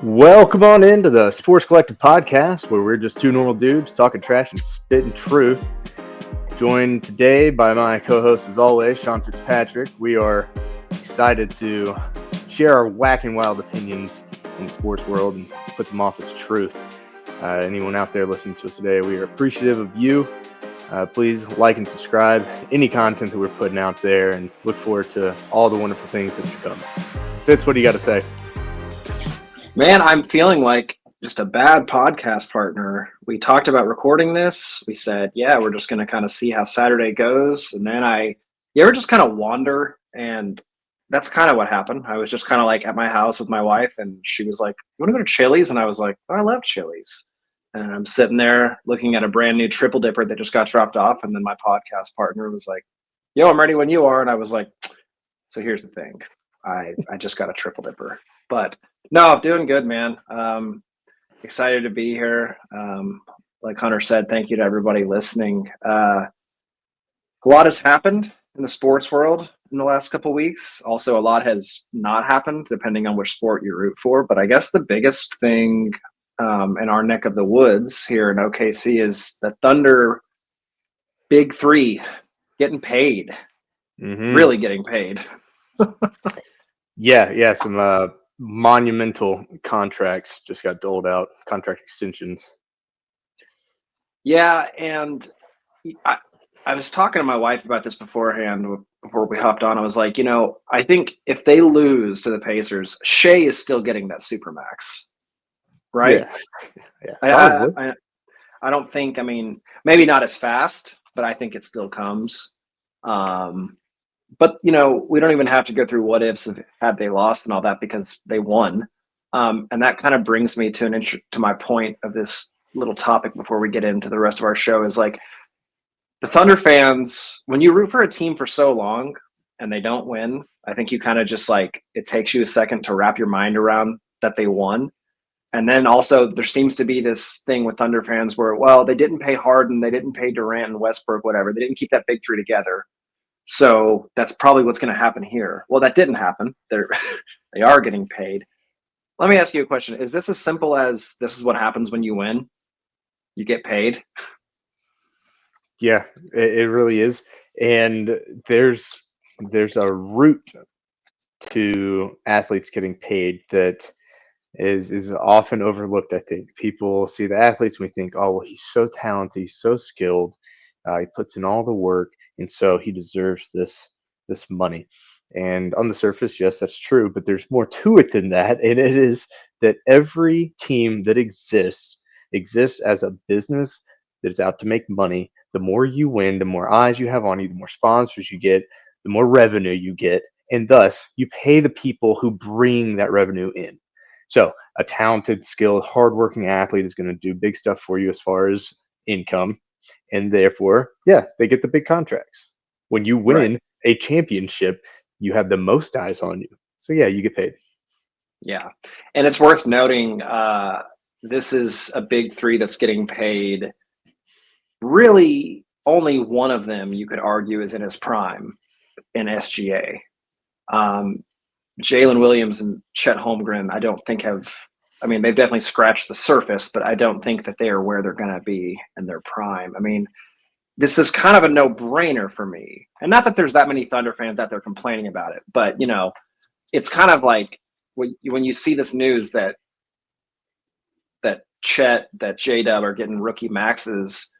Welcome on into the Sports Collective podcast, where we're just two normal dudes talking trash and spitting truth. Joined today by my co-host, as always, Sean Fitzpatrick. We are excited to share our whack and wild opinions in the sports world and put them off as truth. Anyone out there listening to us today, we are appreciative of you. Please like and subscribe any content that we're putting out there, and look forward to all the wonderful things that are coming. Fitz, what do you got to say? Man, I'm feeling like just a bad podcast partner. We talked about recording this. We said, yeah, we're just going to kind of see how Saturday goes. And then you ever just kind of wander? And that's kind of what happened. I was just kind of like at my house with my wife, and she was like, you want to go to Chili's? And I was like, oh, I love Chili's. And I'm sitting there looking at a brand new triple dipper that just got dropped off. And then my podcast partner was like, yo, I'm ready when you are. And I was like, so here's the thing. I just got a triple dipper. But no, doing good, man. Excited to be here. Like Hunter said, thank you to everybody listening. A lot has happened in the sports world in the last couple of weeks. Also, a lot has not happened, depending on which sport you root for. But I guess the biggest thing in our neck of the woods here in OKC is the Thunder Big Three getting paid. Really getting paid. Yeah, some monumental contracts just got doled out, contract extensions. Yeah, and I was talking to my wife about this beforehand, before we hopped on. I was like, I think if they lose to the Pacers, Shea is still getting that Supermax, right? Yeah. I don't think, maybe not as fast, but I think it still comes. But, we don't even have to go through what ifs had they lost and all that, because they won. And that kind of brings me to my point of this little topic before we get into the rest of our show, is like the Thunder fans, when you root for a team for so long and they don't win, I think you kind of just like, it takes you a second to wrap your mind around that they won. And then also there seems to be this thing with Thunder fans where, well, they didn't pay Harden, they didn't pay Durant and Westbrook, whatever. They didn't keep that big three together. So that's probably what's going to happen here. Well, that didn't happen. They are getting paid. Let me ask you a question. Is this as simple as this is what happens when you win? You get paid? Yeah, it really is. And there's a route to athletes getting paid that is often overlooked, I think. People see the athletes and we think, oh, well, he's so talented, he's so skilled, he puts in all the work, and so he deserves this money. And on the surface, yes, that's true, but there's more to it than that. And it is that every team that exists as a business that is out to make money. The more you win, the more eyes you have on you, the more sponsors you get, the more revenue you get, and thus you pay the people who bring that revenue in. So a talented, skilled, hardworking athlete is going to do big stuff for you as far as income. And therefore, yeah, they get the big contracts. When you win a championship, you have the most eyes on you. So yeah, you get paid. Yeah. And it's worth noting, this is a big three that's getting paid. Really, only one of them, you could argue, is in his prime in SGA. Jalen Williams and Chet Holmgren, I don't think they've definitely scratched the surface, but I don't think that they are where they're going to be in their prime. This is kind of a no-brainer for me. And not that there's that many Thunder fans out there complaining about it, but, it's kind of like when you see this news that Chet, that J-Dub are getting rookie maxes,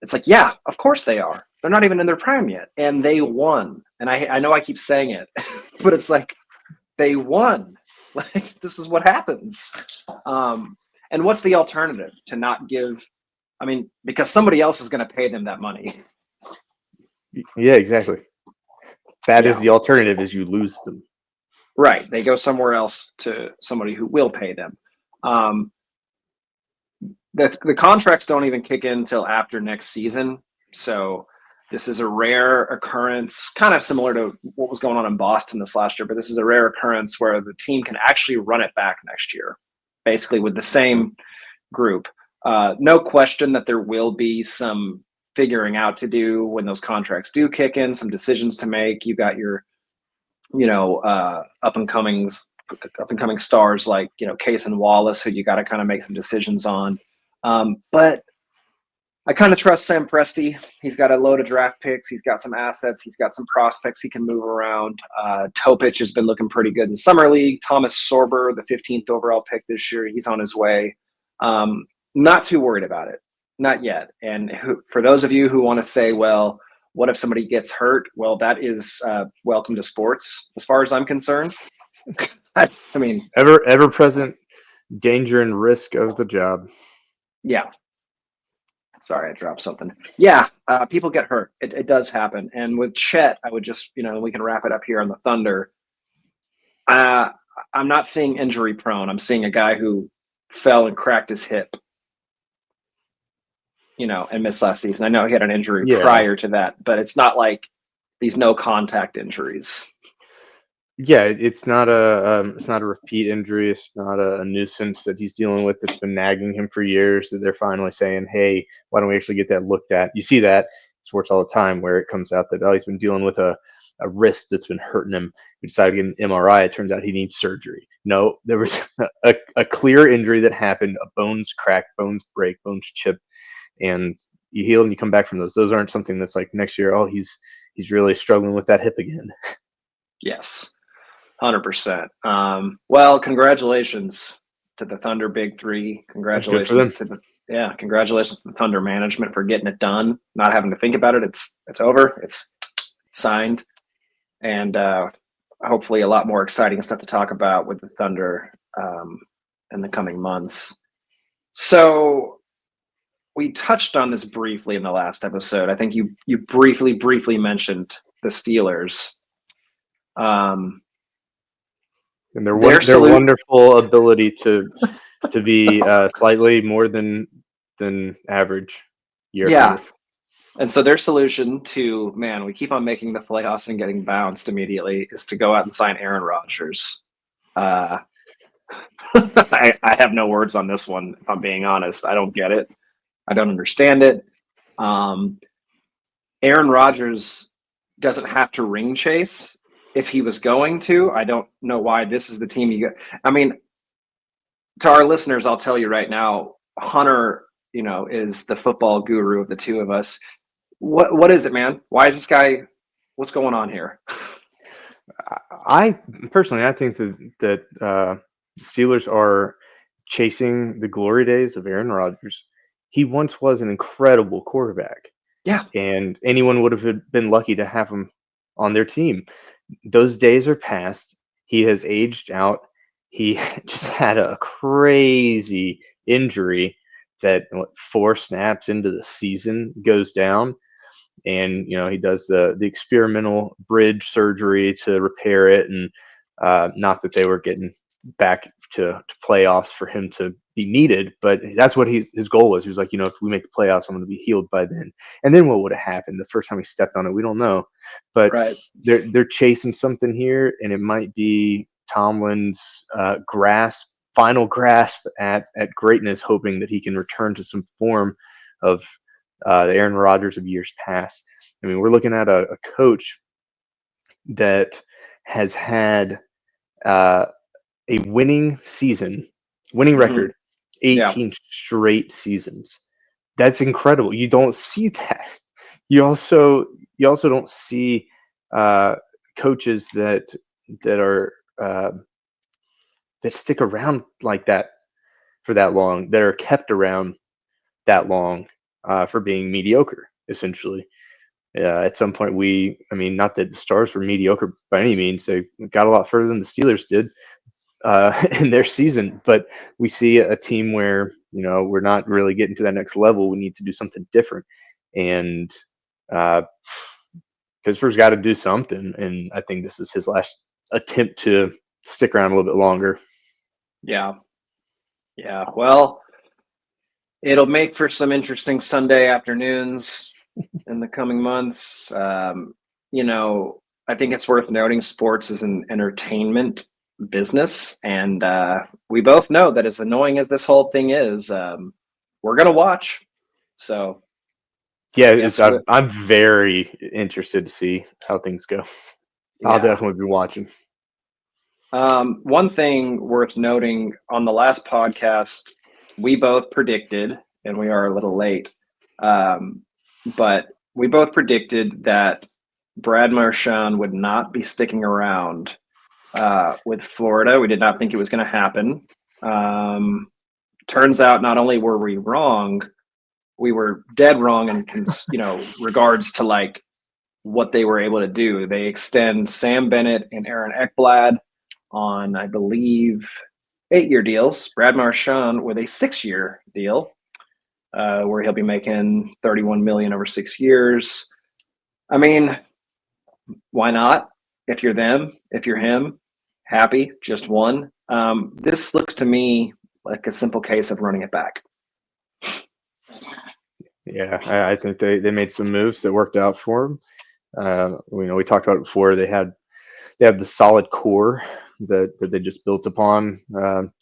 it's like, yeah, of course they are. They're not even in their prime yet. And they won. And I know I keep saying it, but it's like, they won. Like, this is what happens. And what's the alternative to not give? Because somebody else is going to pay them that money. Yeah, exactly. That is the alternative, is you lose them. Right. They go somewhere else to somebody who will pay them. The contracts don't even kick in until after next season. So this is a rare occurrence, kind of similar to what was going on in Boston this last year, but this is a rare occurrence where the team can actually run it back next year, basically with the same group. No question that there will be some figuring out to do when those contracts do kick in, some decisions to make. You got your, up and comings up and coming stars like Case and Wallace, who you got to kind of make some decisions on. But I kind of trust Sam Presti. He's got a load of draft picks. He's got some assets. He's got some prospects he can move around. Topic has been looking pretty good in Summer League. Thomas Sorber, the 15th overall pick this year, he's on his way. Not too worried about it. Not yet. And for those of you who want to say, well, what if somebody gets hurt? Well, that is welcome to sports as far as I'm concerned. I mean, ever present danger and risk of the job. Yeah. Sorry, I dropped something. Yeah, people get hurt. It does happen. And with Chet, I would just, we can wrap it up here on the Thunder. I'm not seeing injury prone. I'm seeing a guy who fell and cracked his hip, and missed last season. I know he had an injury prior to that, but it's not like these no contact injuries. Yeah, it's not a repeat injury. It's not a nuisance that he's dealing with that's been nagging him for years. That they're finally saying, "Hey, why don't we actually get that looked at?" You see that in sports all the time, where it comes out that he's been dealing with a wrist that's been hurting him. We decided to get an MRI. It turns out he needs surgery. No, there was a clear injury that happened. A bones crack, bones break, bones chip, and you heal and you come back from those. Those aren't something that's like next year. Oh, he's really struggling with that hip again. Yes. 100%. Well, congratulations to the Thunder Big Three. Congratulations to the Thunder management for getting it done, not having to think about it. It's over. It's signed, and hopefully a lot more exciting stuff to talk about with the Thunder in the coming months. So we touched on this briefly in the last episode. I think you briefly mentioned the Steelers. And their wonderful ability to be slightly more than average year. Yeah. And so their solution to, we keep on making the playoffs and getting bounced immediately, is to go out and sign Aaron Rodgers. I have no words on this one, if I'm being honest. I don't get it. I don't understand it. Aaron Rodgers doesn't have to ring chase. If he was going to, I don't know why this is the team you get. I mean, to our listeners, I'll tell you right now, Hunter, is the football guru of the two of us. What is it, man? Why is this guy? What's going on here? I think that Steelers are chasing the glory days of Aaron Rodgers. He once was an incredible quarterback. Yeah. And anyone would have been lucky to have him on their team. Those days are past. He has aged out. He just had a crazy injury that 4 snaps into the season goes down. And, he does the experimental bridge surgery to repair it. And not that they were getting back to playoffs for him to be needed, but that's what his goal was. He was like, if we make the playoffs, I'm going to be healed by then. And then what would have happened the first time he stepped on it? We don't know. But they're chasing something here, and it might be Tomlin's final grasp at greatness, hoping that he can return to some form of the Aaron Rodgers of years past. I mean, we're looking at a coach that has had a winning record, 18 straight seasons. That's incredible. You don't see that. You also don't see coaches that are that stick around like that for that long, that are kept around that long for being mediocre, essentially. At some point, not that the Stars were mediocre by any means. They got a lot further than the Steelers did in their season, but we see a team where, we're not really getting to that next level. We need to do something different. And Pittsburgh's got to do something. And I think this is his last attempt to stick around a little bit longer. Yeah. Yeah. Well, it'll make for some interesting Sunday afternoons in the coming months. I think it's worth noting sports is an entertainment business. And we both know that as annoying as this whole thing is, we're going to watch. So, yeah, I'm very interested to see how things go. Yeah. I'll definitely be watching. One thing worth noting on the last podcast, we both predicted, and we are a little late, um, but we both predicted that Brad Marchand would not be sticking around with Florida. We did not think it was going to happen. Turns out, not only were we wrong, we were dead wrong in regards to like what they were able to do. They extend Sam Bennett and Aaron Ekblad on, I believe, 8-year deals. Brad Marchand with a 6-year deal, where he'll be making $31 million over 6 years. I mean, why not? If you're them, if you're him, happy, just one. This looks to me like a simple case of running it back. Yeah, I think they made some moves that worked out for them. We talked about it before. They have the solid core that they just built upon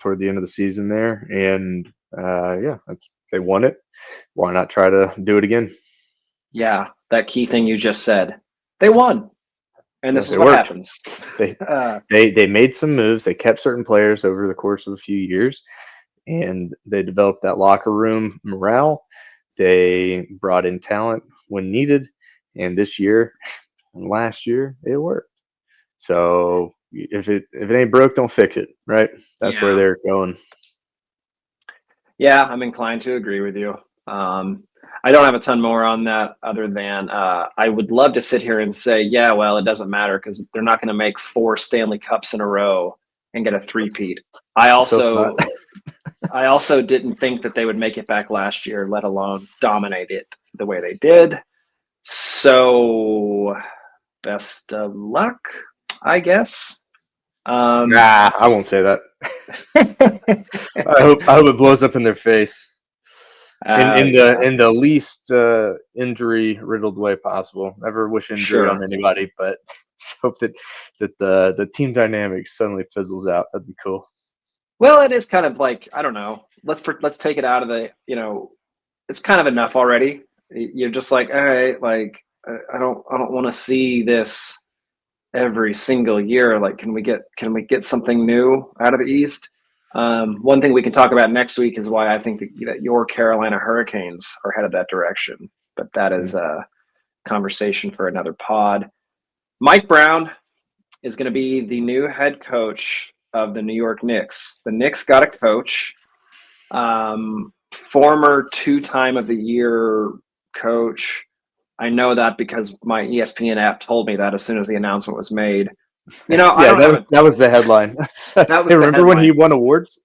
toward the end of the season there, and they won it. Why not try to do it again? Yeah, that key thing you just said. They won, and this is what worked. happens. They made some moves. They kept certain players over the course of a few years, and they developed that locker room morale. They brought in talent when needed, and this year and last year it worked. So if it ain't broke, don't fix it, right? That's where they're going. Yeah, I'm inclined to agree with you. I don't have a ton more on that other than I would love to sit here and say, yeah, well, it doesn't matter because they're not going to make 4 Stanley Cups in a row and get a three-peat. I also didn't think that they would make it back last year, let alone dominate it the way they did. So best of luck, I guess. Nah, I won't say that. I hope it blows up in their face in the least injury riddled way possible. Never wish injury on anybody, but hope that the team dynamics suddenly fizzles out. That'd be cool. Well, it is kind of like, I don't know. Let's take it out of the, it's kind of enough already. You're just like, all right, like I don't want to see this every single year. Like, can we get something new out of the East? One thing we can talk about next week is why I think that your Carolina Hurricanes are headed that direction. But that is a conversation for another pod. Mike Brown is going to be the new head coach of the New York Knicks. The Knicks got a coach, former 2-time of the year coach. I know that because my ESPN app told me that as soon as the announcement was made. That was the headline. That was remember when he won awards?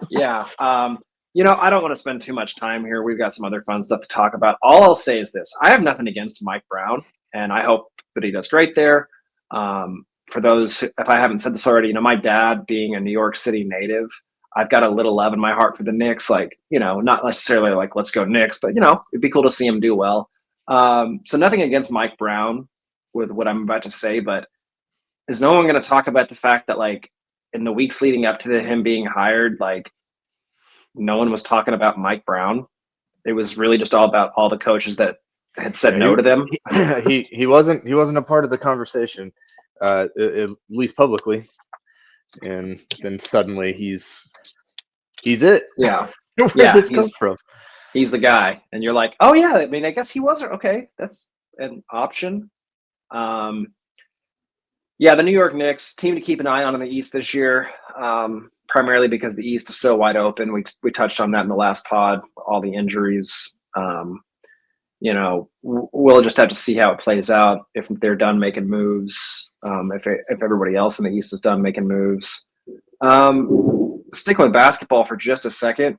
Yeah. I don't want to spend too much time here. We've got some other fun stuff to talk about. All I'll say is this. I have nothing against Mike Brown, and I hope that he does great there. For those, if I haven't said this already, my dad being a New York City native, I've got a little love in my heart for the Knicks. Like, not necessarily like, let's go Knicks, but, it'd be cool to see him do well. So nothing against Mike Brown with what I'm about to say, but is no one going to talk about the fact that, like, in the weeks leading up to him being hired, like, no one was talking about Mike Brown. It was really just all about all the coaches that had said no to them. He wasn't a part of the conversation, at least publicly, and then suddenly he's it. Yeah. Where this comes from? He's the guy, and you're like, oh yeah. I mean, I guess he wasn't okay. That's an option. Yeah, the New York Knicks team to keep an eye on in the East this year, primarily because the East is so wide open. We touched on that in the last pod. All the injuries. We'll just have to see how it plays out if they're done making moves. If everybody else in the East is done making moves. Sticking with basketball for just a second.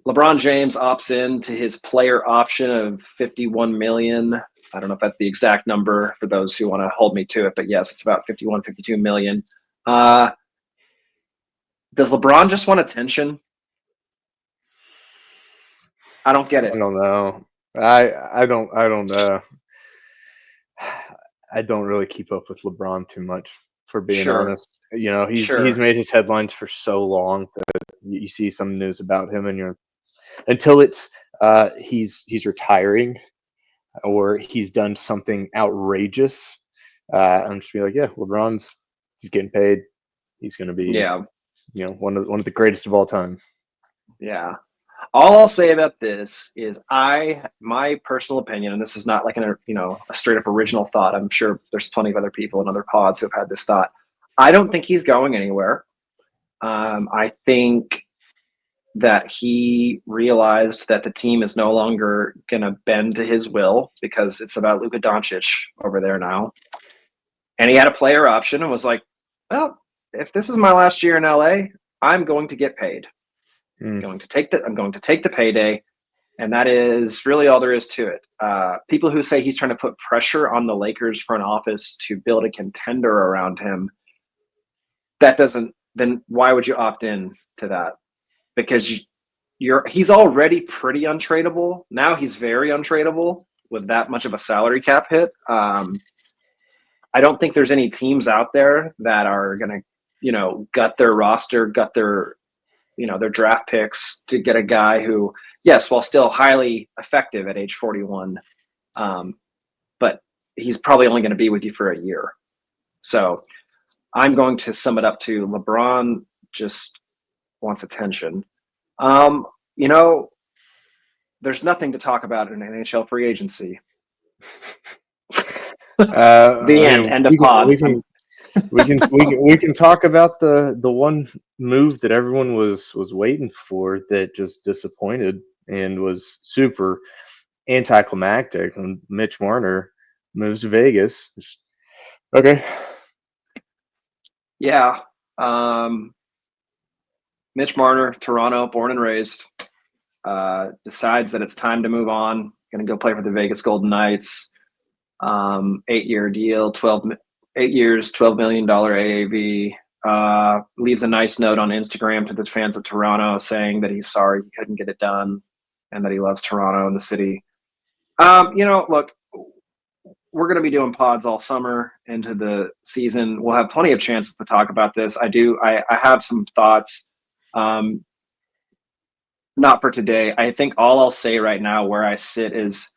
LeBron James opts in to his player option of $51 million. I don't know if that's the exact number for those who want to hold me to it, but yes, it's about 52 million. Does LeBron just want attention? I don't get it. I don't know. I don't know. I don't really keep up with LeBron too much, for being honest. He's made his headlines for so long that you see some news about him, and until it's he's retiring or he's done something outrageous, I'm just be like, yeah, LeBron's He's getting paid. He's going to be, Yeah. one of the greatest of all time. Yeah. All I'll say about this is my personal opinion, and this is not like a straight up original thought. I'm sure there's plenty of other people in other pods who have had this thought. I don't think he's going anywhere. I think that he realized that the team is no longer going to bend to his will because it's about Luka Doncic over there now. And he had a player option and was like, well, if this is my last year in LA, I'm going to get paid. I'm going to take the payday. And that is really all there is to it. People who say he's trying to put pressure on the Lakers front office to build a contender around him, then why would you opt in to that? Because he's already pretty untradeable. Now he's very untradeable with that much of a salary cap hit. I don't think there's any teams out there that are going to, gut their roster, gut their draft picks to get a guy who, yes, while still highly effective at age 41, but he's probably only going to be with you for a year. So I'm going to sum it up to LeBron just wants attention. There's nothing to talk about in NHL free agency. End of pod. We can talk about the one move that everyone was waiting for that just disappointed and was super anticlimactic when Mitch Marner moves to Vegas. Okay. Yeah. Mitch Marner, Toronto, born and raised, decides that it's time to move on. Going to go play for the Vegas Golden Knights. 8-year deal, 8 years, $12 million AAV. Leaves a nice note on Instagram to the fans of Toronto saying that he's sorry he couldn't get it done and that he loves Toronto and the city. Look, we're going to be doing pods all summer into the season. We'll have plenty of chances to talk about this. I have some thoughts. Not for today. I think all I'll say right now where I sit is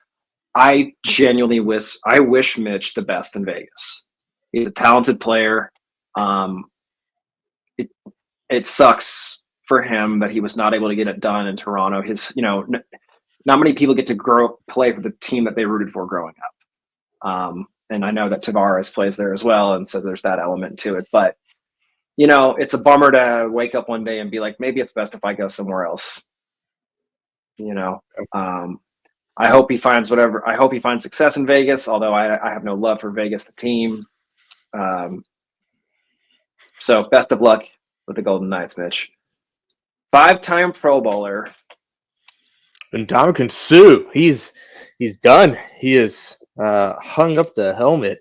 I genuinely wish Mitch the best in Vegas. He's a talented player. It sucks for him that he was not able to get it done in Toronto. Not many people get to play for the team that they rooted for growing up. And I know that Tavares plays there as well, and so there's that element to it. But it's a bummer to wake up one day and be like, maybe it's best if I go somewhere else. I hope he finds success in Vegas, although I have no love for Vegas, the team. So best of luck with the Golden Knights, Mitch. 5-time Pro Bowler. Ndamukong Suh, he's done. He has hung up the helmet,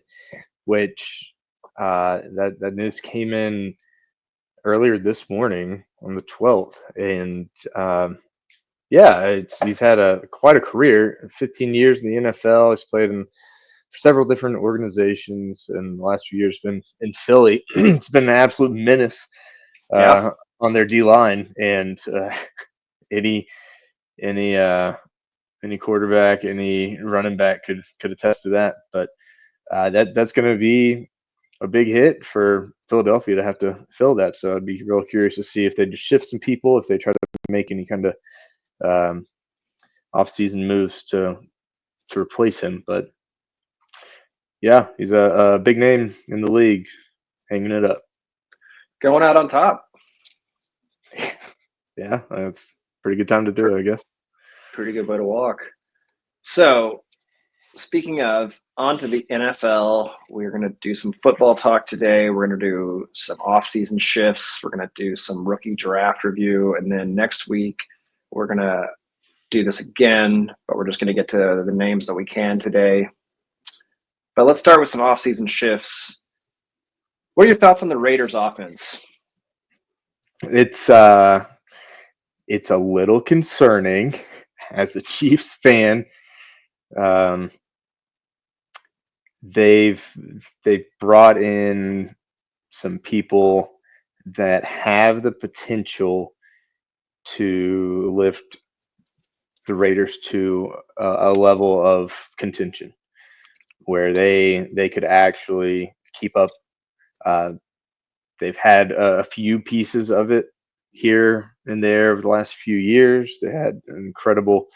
which that news came in earlier this morning on the 12th. And he's had quite a career, 15 years in the NFL. He's played in several different organizations, and the last few years been in Philly. It's been an absolute menace on their D line, and any quarterback, any running back could attest to that. But that's going to be a big hit for Philadelphia to have to fill that. So I'd be real curious to see if they just shift some people, if they try to make any kind of off-season moves to replace him. But yeah, he's a big name in the league, hanging it up, going out on top. Yeah, that's a pretty good time to do it, I guess. Pretty good way to walk. So, speaking of, onto the NFL, we're going to do some football talk today. We're going to do some off-season shifts. We're going to do some rookie draft review. And then next week, we're going to do this again, but we're just going to get to the names that we can today. But let's start with some off-season shifts. What are your thoughts on the Raiders offense? It's a little concerning as a Chiefs fan. They've brought in some people that have the potential to lift the Raiders to a level of contention where they could actually keep up They've had a few pieces of it here and there over the last few years. They had an incredible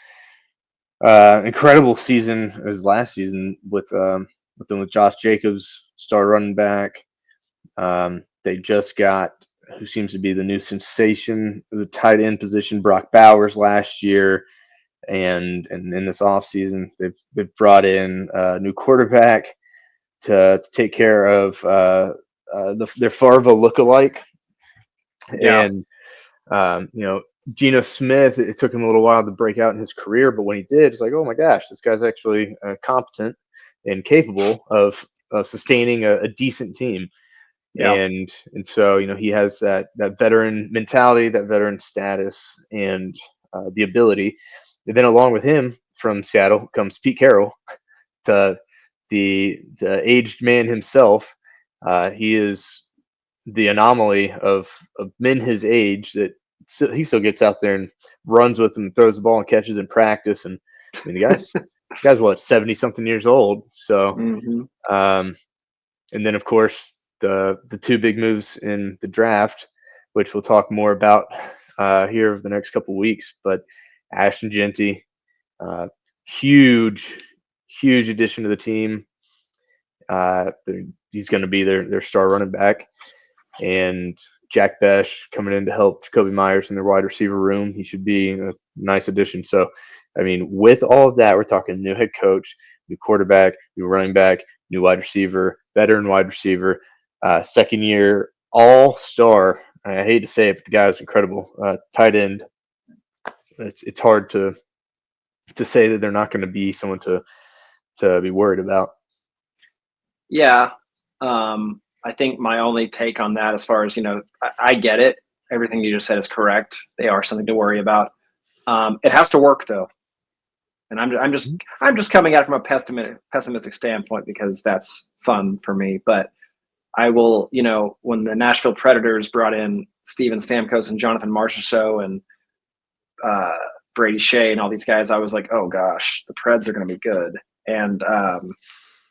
season as last season with them with Josh Jacobs, star running back. They just got who seems to be the new sensation, the tight end position, Brock Bowers last year, and in this offseason, they've brought in a new quarterback to take care of their Farva lookalike, Yeah. and Geno Smith. It took him a little while to break out in his career, but when he did, it's like, oh my gosh, this guy's actually competent and capable of sustaining a decent team. Yeah. And so he has that veteran mentality, that veteran status, and the ability. And then along with him from Seattle comes Pete Carroll, to the aged man himself. He is the anomaly of men his age that he still gets out there and runs with them, throws the ball and catches in practice. And I mean, the guy's what, 70 something years old. So, and then of course the two big moves in the draft, which we'll talk more about here over the next couple of weeks. But Ashton Jeanty, huge addition to the team. He's going to be their star running back, and Jack Besh coming in to help Jakobi Meyers in their wide receiver room. He should be a nice addition. So, I mean, with all of that, we're talking new head coach, new quarterback, new running back, new wide receiver, veteran wide receiver, second year all-star. I hate to say it, but the guy was incredible. Tight end. It's hard to say that they're not going to be someone to be worried about. Yeah. I think my only take on that, as far as, I get it. Everything you just said is correct. They are something to worry about. It has to work though. And I'm just coming at it from a pessimistic standpoint because that's fun for me. But I will, when the Nashville Predators brought in Steven Stamkos and Jonathan Marchessault and Brady Shea and all these guys, I was like, oh gosh, the Preds are going to be good. And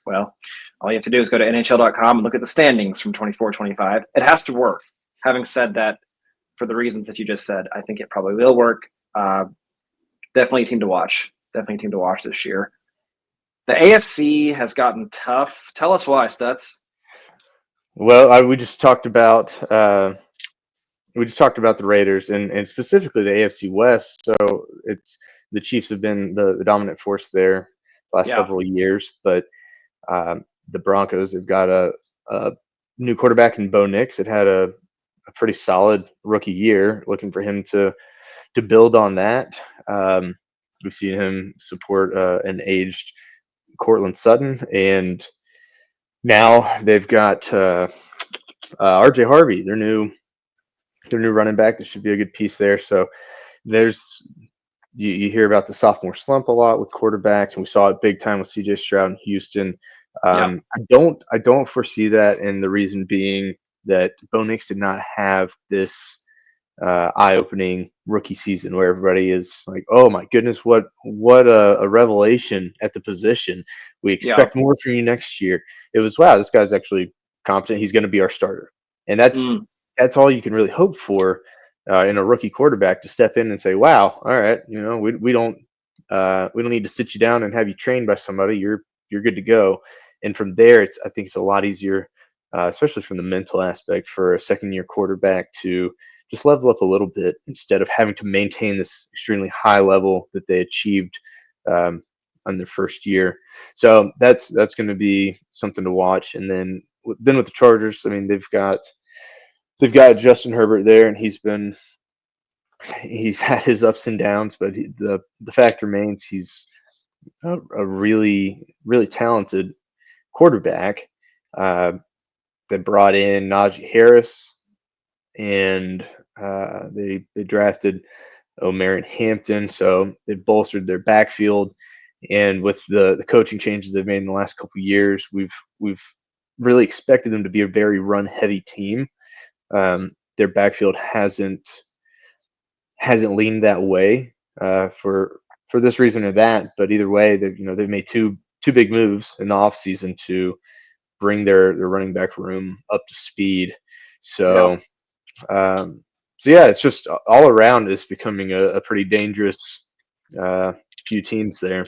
well, all you have to do is go to NHL.com and look at the standings from 24-25. It has to work. Having said that, for the reasons that you just said, I think it probably will work. Definitely a team to watch. Definitely a team to watch this year. The AFC has gotten tough. Tell us why, Stutz. Well, we just talked about the Raiders and specifically the AFC West. So it's the Chiefs have been the dominant force there the last several years, but the Broncos have got a new quarterback in Bo Nix. It had a pretty solid rookie year. Looking for him to build on that. We've seen him support an aged Cortland Sutton, and now they've got RJ Harvey, their new running back. That should be a good piece there. So there's you hear about the sophomore slump a lot with quarterbacks, and we saw it big time with CJ Stroud in Houston. I don't foresee that, and the reason being that Bo Nix did not have this eye-opening rookie season where everybody is like, "Oh my goodness, what a revelation at the position! We expect more from you next year." It was, wow, this guy's actually competent. He's going to be our starter, and that's all you can really hope for in a rookie quarterback, to step in and say, "Wow, all right, we don't need to sit you down and have you trained by somebody. You're good to go." And from there, I think it's a lot easier, especially from the mental aspect, for a second-year quarterback to just level up a little bit instead of having to maintain this extremely high level that they achieved on their first year. So that's going to be something to watch. And then with the Chargers, I mean, they've got Justin Herbert there, and he's had his ups and downs, but the fact remains he's a really, really talented quarterback. They brought in Najee Harris, and they drafted O'Marion Hampton, so they bolstered their backfield. And with the coaching changes they've made in the last couple of years, we've really expected them to be a very run-heavy team. Their backfield hasn't leaned that way for this reason or that. But either way, they've made two big moves in the offseason to bring their running back room up to speed. So, so yeah, it's just all around is becoming a pretty dangerous few teams there.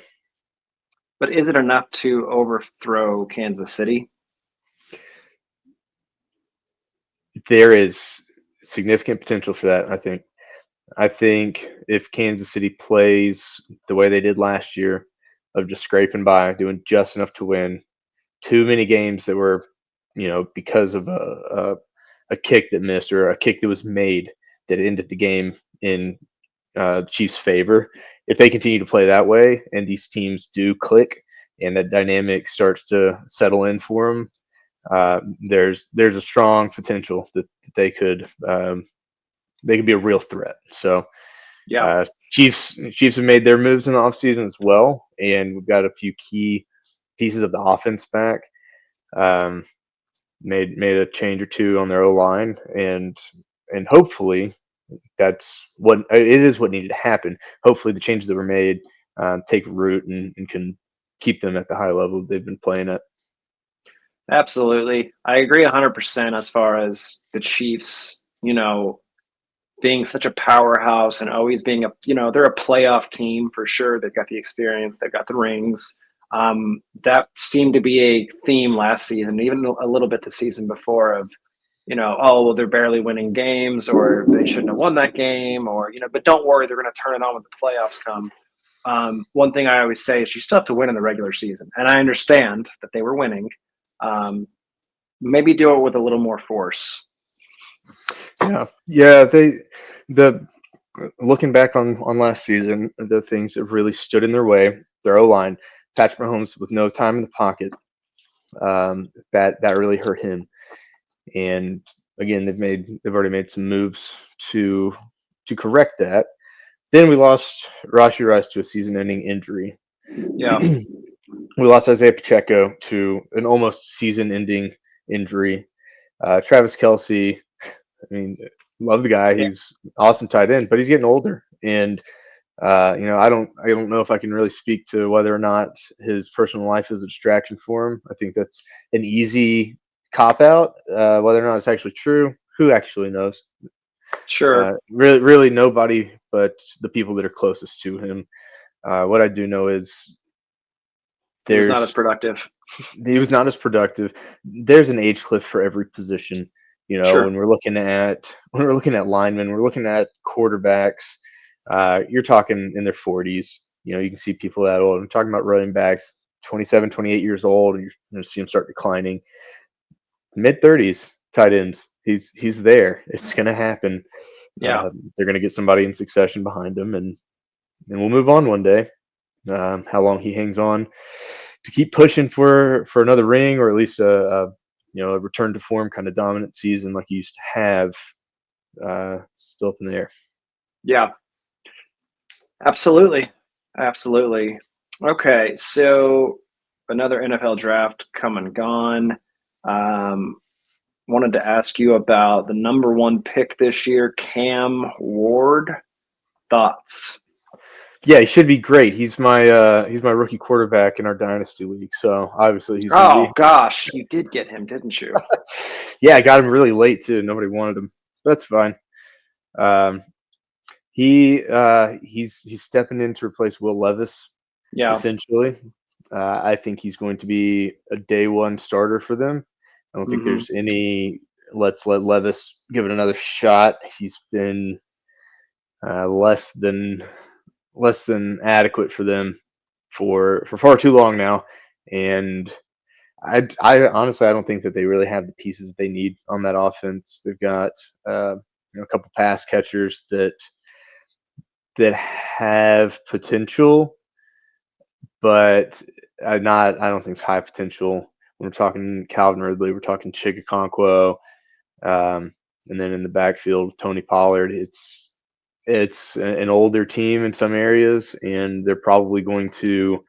But is it enough to overthrow Kansas City? There is significant potential for that, I think. I think if Kansas City plays the way they did last year, of just scraping by, doing just enough to win, too many games that were, because of a kick that missed or a kick that was made that ended the game in Chiefs' favor. If they continue to play that way and these teams do click and that dynamic starts to settle in for them, there's a strong potential that they could be a real threat. So Chiefs have made their moves in the offseason as well, and we've got a few key pieces of the offense back. Made a change or two on their O line, and hopefully that's what it is. What needed to happen. Hopefully, the changes that were made take root and can keep them at the high level they've been playing at. Absolutely. I agree 100% as far as the Chiefs, being such a powerhouse and always being they're a playoff team for sure. They've got the experience, they've got the rings. That seemed to be a theme last season, even a little bit the season before of, oh, well, they're barely winning games or they shouldn't have won that game or, but don't worry, they're going to turn it on when the playoffs come. One thing I always say is you still have to win in the regular season. And I understand that they were winning. Maybe do it with a little more force. Yeah. Looking back on last season, the things that really stood in their way, their O line, Patrick Mahomes with no time in the pocket, that really hurt him. And again, they've already made some moves to correct that. Then we lost Rashee Rice to a season-ending injury. Yeah. We lost Isaiah Pacheco to an almost season-ending injury. Travis Kelce, I mean, love the guy. He's awesome tight end, but he's getting older. And, I don't know if I can really speak to whether or not his personal life is a distraction for him. I think that's an easy cop-out. Whether or not it's actually true, who actually knows? Sure. Really nobody but the people that are closest to him. What I do know is he was not as productive. He was not as productive. There's an age cliff for every position. Sure. When we're looking at linemen, we're looking at quarterbacks. You're talking in their 40s. You can see people that old. I'm talking about running backs, 27, 28 years old, and you're going to see them start declining. Mid 30s, tight ends. He's there. It's going to happen. Yeah. They're going to get somebody in succession behind him, and we'll move on one day. How long he hangs on to keep pushing for another ring, or at least a return to form kind of dominant season like he used to have, still up in the air. Yeah, absolutely. Okay, so another NFL draft come and gone. Wanted to ask you about the number 1 pick this year, Cam Ward. Thoughts? Yeah, he should be great. He's my rookie quarterback in our dynasty league. So obviously he's. Gosh, you did get him, didn't you? Yeah, I got him really late too. Nobody wanted him. That's fine. He's stepping in to replace Will Levis. Yeah. Essentially, I think he's going to be a day one starter for them. I don't think there's any. Let's let Levis give it another shot. He's been less than adequate for them for far too long now, and I honestly I don't think that they really have the pieces that they need on that offense. They've got a couple pass catchers that have potential, but I don't think it's high potential. When we're talking Calvin Ridley, we're talking Chig Okonkwo, and then in the backfield, Tony Pollard. It's an older team in some areas, and they're probably going to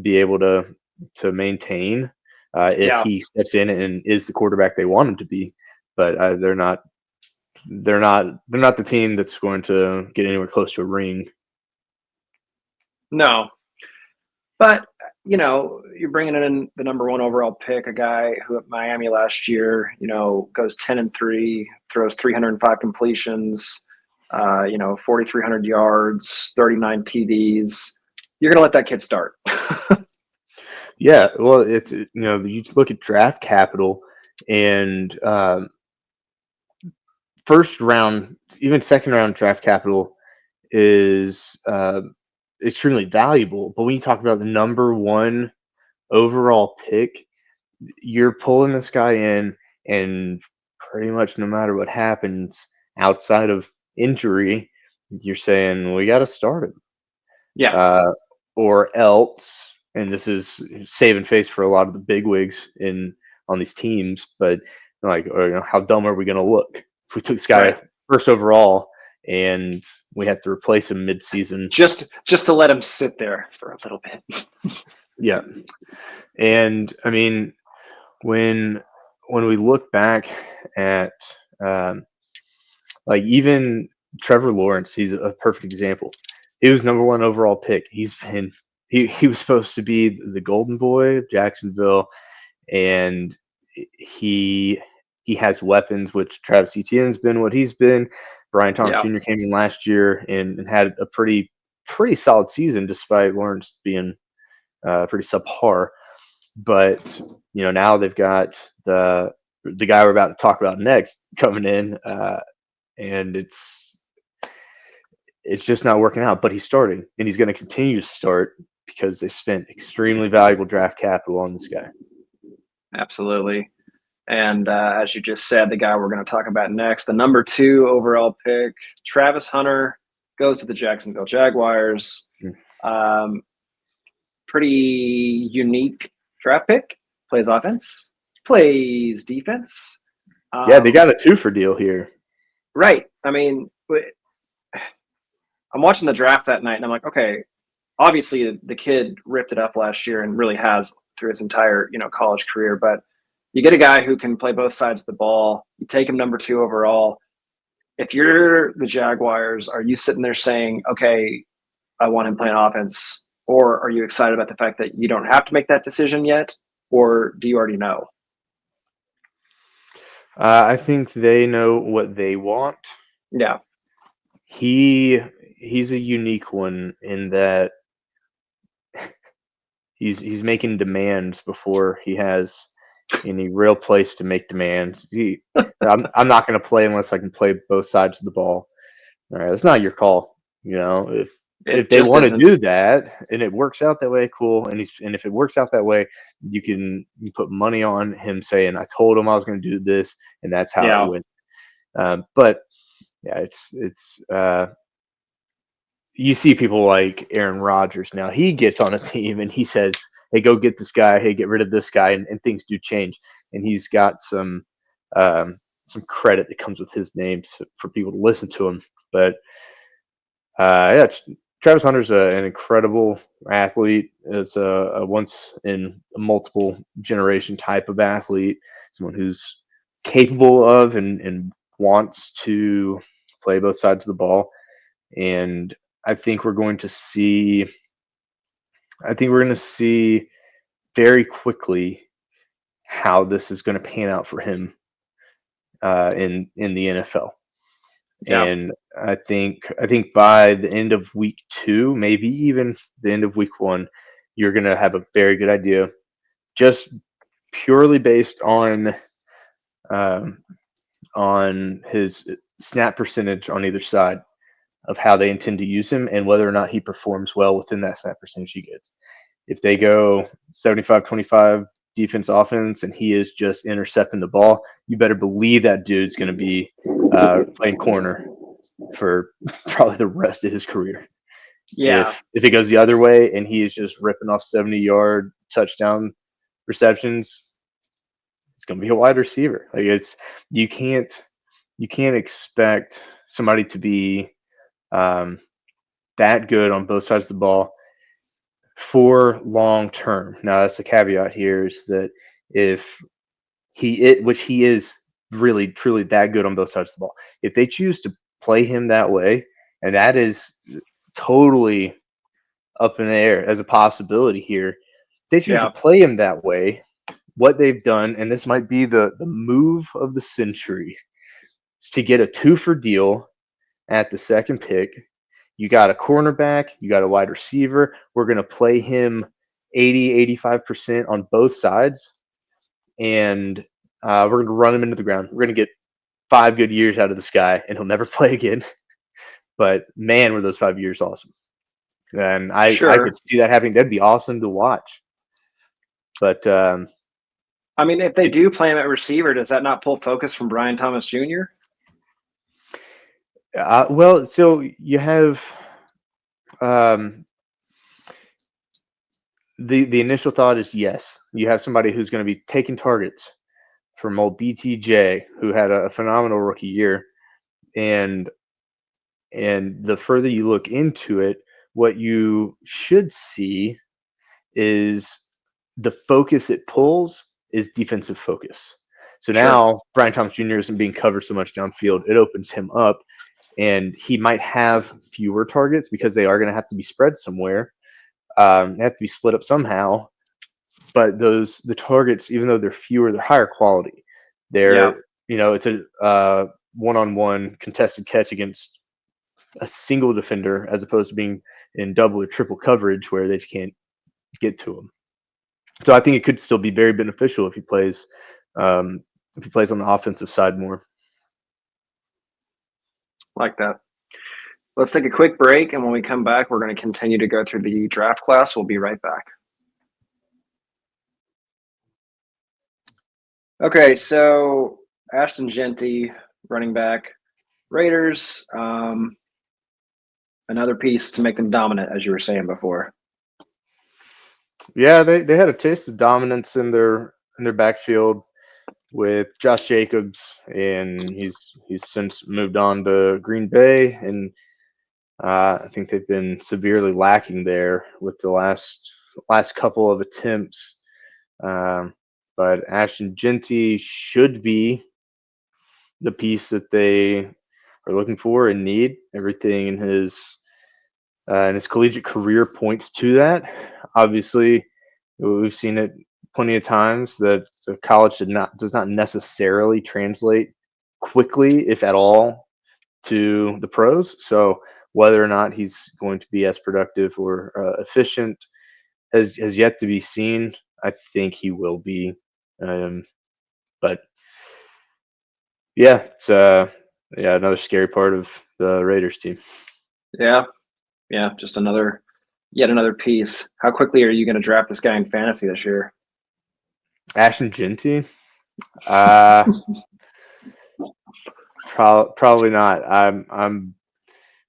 be able to maintain if he steps in and is the quarterback they want him to be. But they're not the team that's going to get anywhere close to a ring. No, but you're bringing in the number one overall pick, a guy who at Miami last year, goes 10-3, throws 305 completions, 4,300 yards, 39 TDs. You're going to let that kid start. Yeah, well, it's you look at draft capital and first round, even second round draft capital is extremely valuable. But when you talk about the number one overall pick, you're pulling this guy in, and pretty much no matter what happens outside of injury, you're saying we got to start him. Yeah. Or else, and this is saving face for a lot of the bigwigs on these teams, but like, how dumb are we going to look if we took this guy first overall and we have to replace him mid-season? Just to let him sit there for a little bit. Yeah. And I mean, when we look back at like even Trevor Lawrence, he's a perfect example. He was number one overall pick. He was supposed to be the golden boy of Jacksonville, and he has weapons, which Travis Etienne's been what he's been. Brian Thomas Jr. came in last year and had a pretty solid season despite Lawrence being pretty subpar. But now they've got the guy we're about to talk about next coming in, and it's just not working out. But he's starting, and he's going to continue to start because they spent extremely valuable draft capital on this guy. Absolutely. And as you just said, the guy we're going to talk about next, the number 2 overall pick, Travis Hunter, goes to the Jacksonville Jaguars. Pretty unique draft pick. Plays offense, plays defense. Yeah, they got a 2-for deal here. Right. I mean, I'm watching the draft that night, and I'm like, okay, obviously the kid ripped it up last year and really has through his entire college career. But you get a guy who can play both sides of the ball. You take him number 2 overall. If you're the Jaguars, are you sitting there saying, okay, I want him playing offense? Or are you excited about the fact that you don't have to make that decision yet? Or do you already know? I think they know what they want. Yeah. He's a unique one in that he's making demands before he has any real place to make demands. I'm not going to play unless I can play both sides of the ball. All right, that's not your call. If they want to do that and it works out that way, cool. And if it works out that way, you put money on him saying, "I told him I was going to do this, and that's how it went." But yeah, it's you see people like Aaron Rodgers now. He gets on a team and he says, "Hey, go get this guy. Hey, get rid of this guy," and things do change. And he's got some credit that comes with his name for people to listen to him. But yeah. Travis Hunter's an incredible athlete. It's a once in a multiple generation type of athlete, someone who's capable of and wants to play both sides of the ball. And I think we're going to see very quickly how this is going to pan out for him in the NFL. Yeah. And I think by the end of week 2, maybe even the end of week 1, you're going to have a very good idea, just purely based on his snap percentage on either side of how they intend to use him and whether or not he performs well within that snap percentage he gets. If they go 75-25 defense offense and he is just intercepting the ball, you better believe that dude's going to be playing corner for probably the rest of his career. Yeah. If it goes the other way and he is just ripping off 70-yard touchdown receptions, it's going to be a wide receiver. Like you can't expect somebody to be that good on both sides of the ball for long term. Now that's the caveat here, is that if which he is really truly that good on both sides of the ball, if they choose to play him that way, and that is totally up in the air as a possibility here, they choose to play him that way, what they've done, and this might be the move of the century, is to get a 2-for deal at the second pick. You got a cornerback, you got a wide receiver. We're going to play him 80-85% on both sides, and we're going to run him into the ground. We're going to get 5 good years out of this guy, and he'll never play again. But man, were those 5 years awesome. And I could see that happening. That'd be awesome to watch. But I mean, if they do play him at receiver, does that not pull focus from Brian Thomas Jr.? Well, so you have the initial thought is yes. You have somebody who's going to be taking targets from old BTJ, who had a phenomenal rookie year, and the further you look into it, what you should see is the focus it pulls is defensive focus. So now Brian Thomas Jr. isn't being covered so much downfield. It opens him up, and he might have fewer targets because they are going to have to be spread somewhere. They have to be split up somehow. But the targets, even though they're fewer, they're higher quality. They're it's a one-on-one contested catch against a single defender, as opposed to being in double or triple coverage where they just can't get to him. So I think it could still be very beneficial if he plays on the offensive side more. Like that. Let's take a quick break, and when we come back, we're going to continue to go through the draft class. We'll be right back. Okay, so Ashton Jeanty, running back, Raiders. Another piece to make them dominant, as you were saying before. Yeah, they had a taste of dominance in their backfield with Josh Jacobs, and he's since moved on to Green Bay, and I think they've been severely lacking there with the last couple of attempts. But Ashton Jeanty should be the piece that they are looking for and need. Everything in his collegiate career points to that. Obviously, we've seen it plenty of times that college does not necessarily translate quickly, if at all, to the pros. So whether or not he's going to be as productive or efficient has yet to be seen. I think he will be, but yeah, it's another scary part of the Raiders team. Yeah, just yet another piece. How quickly are you going to draft this guy in fantasy this year? Ashton Jeanty? Probably not. I'm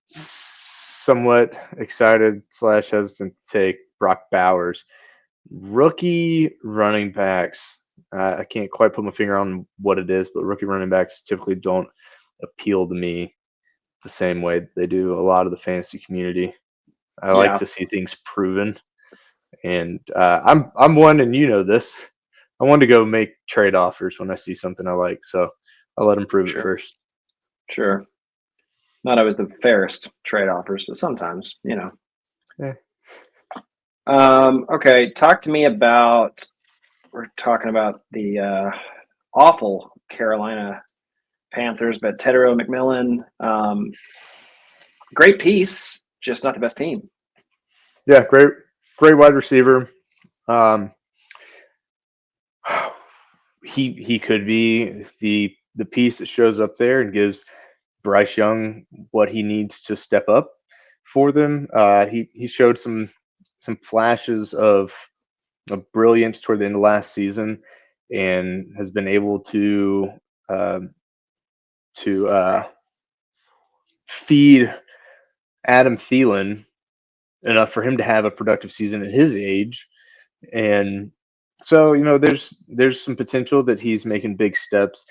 somewhat excited / hesitant to take Brock Bowers. Rookie running backs, I can't quite put my finger on what it is, but rookie running backs typically don't appeal to me the same way they do a lot of the fantasy community. I like to see things proven, and I'm one, and you know this. I want to go make trade offers when I see something I like, so I'll let them prove it first. Sure. Not always the fairest trade offers, but sometimes, Yeah. Okay, talk to me about. We're talking about the awful Carolina Panthers, but Tetairoa McMillan, great piece, just not the best team. Yeah, great wide receiver. He could be the piece that shows up there and gives Bryce Young what he needs to step up for them. He showed some flashes of brilliance toward the end of last season, and has been able to feed Adam Thielen enough for him to have a productive season at his age. And so, there's some potential that he's making big steps.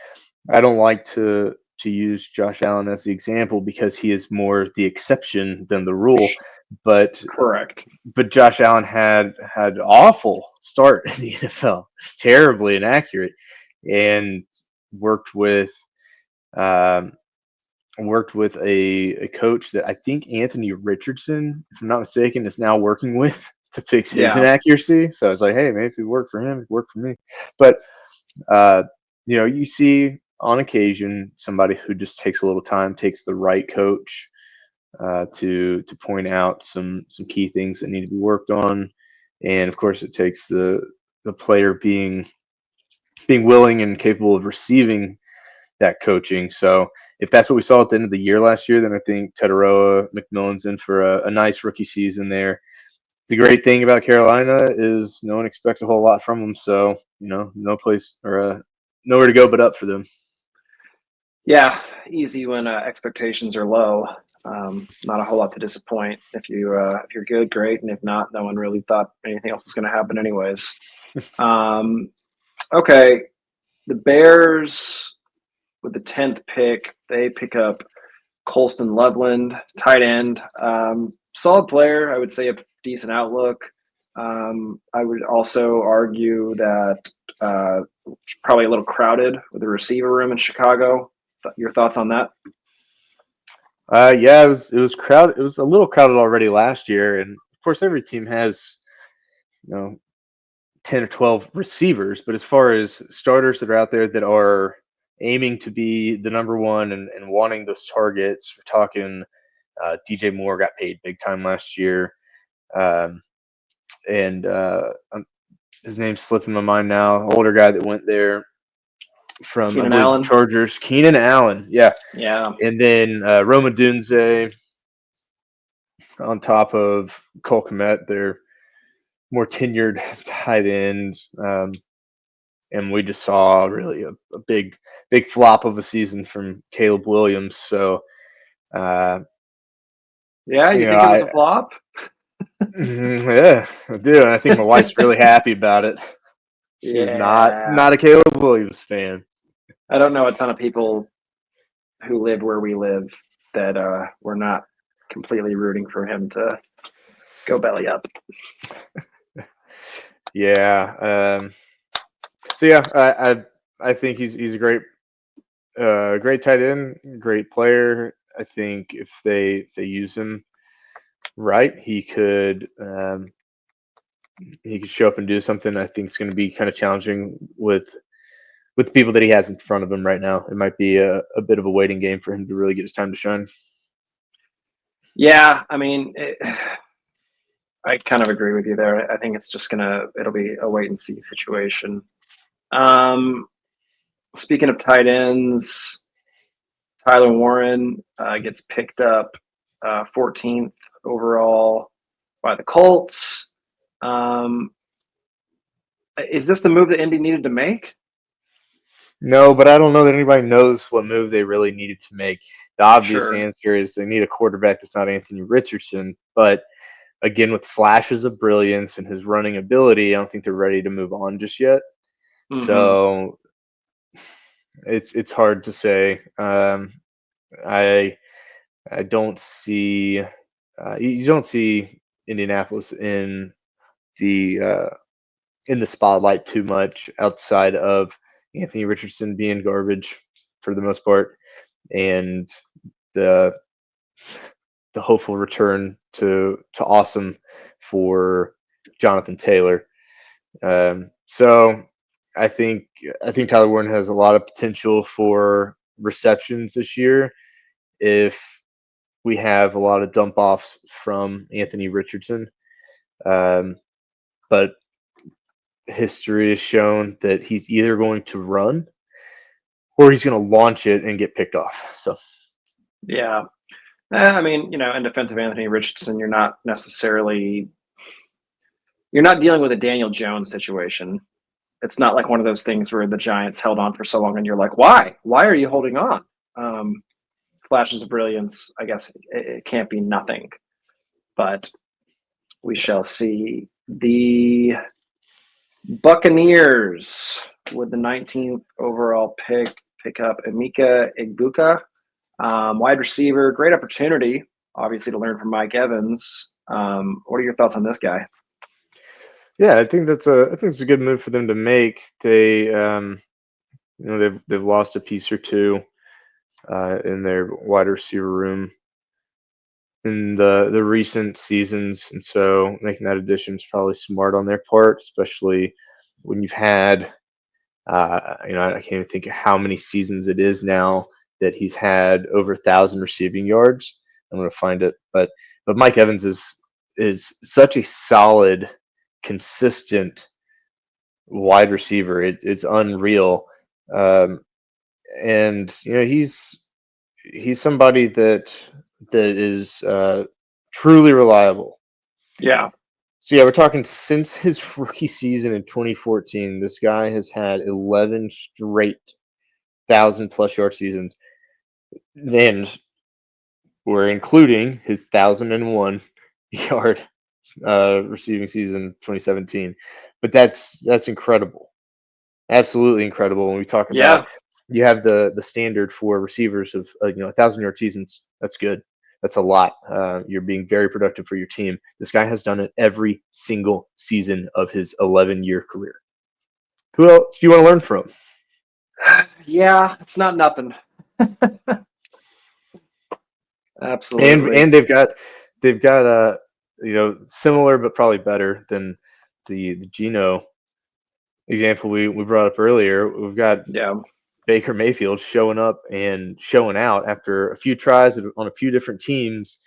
I don't like to use Josh Allen as the example because he is more the exception than the rule. But correct. But Josh Allen had awful start in the NFL. It's terribly inaccurate, and worked with a coach that I think Anthony Richardson, if I'm not mistaken, is now working with. to fix his Yeah. inaccuracy. So I was like, hey, maybe if it worked for him, it worked for me. But uh, you see on occasion somebody who just takes a little time, takes the right coach to point out some key things that need to be worked on, and of course, it takes the player being willing and capable of receiving that coaching. So if that's what we saw at the end of the year last year, then I think Tataroa McMillan's in for a nice rookie season there. The great thing about Carolina is no one expects a whole lot from them, so no place or nowhere to go but up for them. Yeah, easy when expectations are low. Not a whole lot to disappoint. If you're good, great, and if not, no one really thought anything else was going to happen anyways. Okay, the Bears with the 10th pick, they pick up Colston Loveland, tight end. Solid player, I would say a decent outlook. I would also argue that probably a little crowded with the receiver room in Chicago. Your thoughts on that? Yeah, it was crowded. It was a little crowded already last year, and of course, every team has 10 or 12 receivers. But as far as starters that are out there that are aiming to be the number one and wanting those targets, we're talking DJ Moore got paid big time last year, um, and his name's slipping my mind now. Older guy that went there from I Keenan believe the Allen. Chargers, Keenan Allen, yeah. Yeah. And then Roma Dunze on top of Cole Kmet, their more tenured tight end. And we just saw really a big flop of a season from Caleb Williams. So, Yeah, you think it was I a flop? yeah, I do. And I think my wife's really happy about it. She's Yeah. not a Caleb Williams fan. I don't know a ton of people who live where we live that were not completely rooting for him to go belly up. Yeah. So yeah, I think he's a great tight end, great player. I think if they use him right, he could show up and do something. I think it's going to be kind of challenging with the people that he has in front of him right now. It might be a bit of a waiting game for him to really get his time to shine. Yeah, I mean, I kind of agree with you there. I think it's just it'll be a wait and see situation. Speaking of tight ends, Tyler Warren gets picked up 14th overall by the Colts. Is this the move that Indy needed to make? No, but I don't know that anybody knows what move they really needed to make. The obvious Sure. answer is they need a quarterback that's not Anthony Richardson. But again, with flashes of brilliance and his running ability, I don't think they're ready to move on just yet. Mm-hmm. So it's hard to say. I don't see you don't see Indianapolis the in the spotlight too much outside of Anthony Richardson being garbage for the most part, and the hopeful return to awesome for Jonathan Taylor. So I think Tyler Warren has a lot of potential for receptions this year if we have a lot of dump offs from Anthony Richardson. But history has shown that he's either going to run or he's going to launch it and get picked off. So, yeah. I mean, in defense of Anthony Richardson, you're not dealing with a Daniel Jones situation. It's not like one of those things where the Giants held on for so long and you're like, why? Why are you holding on? Flashes of brilliance, I guess it can't be nothing, but we shall see. The Buccaneers with the 19th overall pick up Emeka Egbuka, wide receiver. Great opportunity, obviously, to learn from Mike Evans. What are your thoughts on this guy? yeah, I think it's a good move for them to make. They they've lost a piece or two in their wide receiver room in the recent seasons, and so making that addition is probably smart on their part, especially when you've had, I can't even think of how many seasons it is now that he's had over 1,000 receiving yards. I'm going to find it, but Mike Evans is such a solid, consistent wide receiver. It's unreal, and he's somebody that is truly reliable. Yeah. So yeah, we're talking since his rookie season in 2014. This guy has had 11 straight 1,000+ yard seasons, and we're including his 1,001 yard receiving season 2017. But that's incredible, absolutely incredible. When we talk about, you have the standard for receivers of 1,000-yard seasons. That's good. That's a lot. You're being very productive for your team. This guy has done it every single season of his 11-year career. Who else do you want to learn from? Yeah, it's not nothing. Absolutely. And they've got similar but probably better than the Geno example we brought up earlier. We've got Baker Mayfield showing up and showing out after a few tries on a few different teams.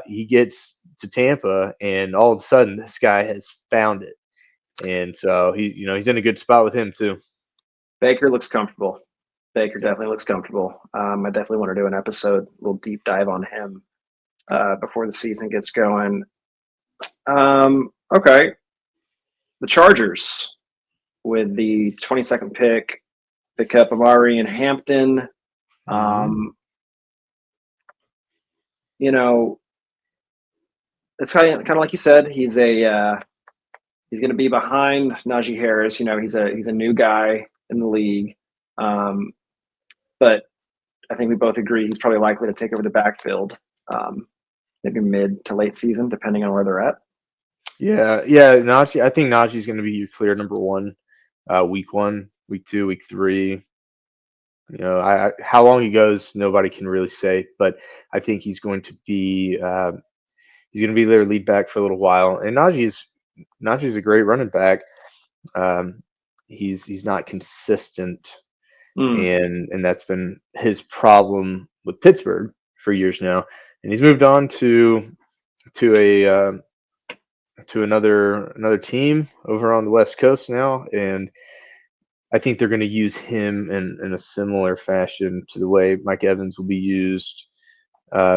He gets to Tampa, and all of a sudden, this guy has found it. And so he's in a good spot with him too. Baker looks comfortable. Definitely looks comfortable. I definitely want to do an episode, a little deep dive on him before the season gets going. Okay. The Chargers with the 22nd pick up Amari and Hampton. It's kind of like you said. He's going to be behind Najee Harris. He's a new guy in the league, but I think we both agree he's probably likely to take over the backfield, maybe mid to late season, depending on where they're at. Yeah. Najee. I think Najee's going to be your clear number one, week 1, week 2, week 3. How long he goes, nobody can really say, but I think he's going to be their lead back for a little while. And Najee's a great running back. He's not consistent, and that's been his problem with Pittsburgh for years now. And he's moved on to another team over on the West Coast now, and I think they're going to use him in a similar fashion to the way Mike Evans will be used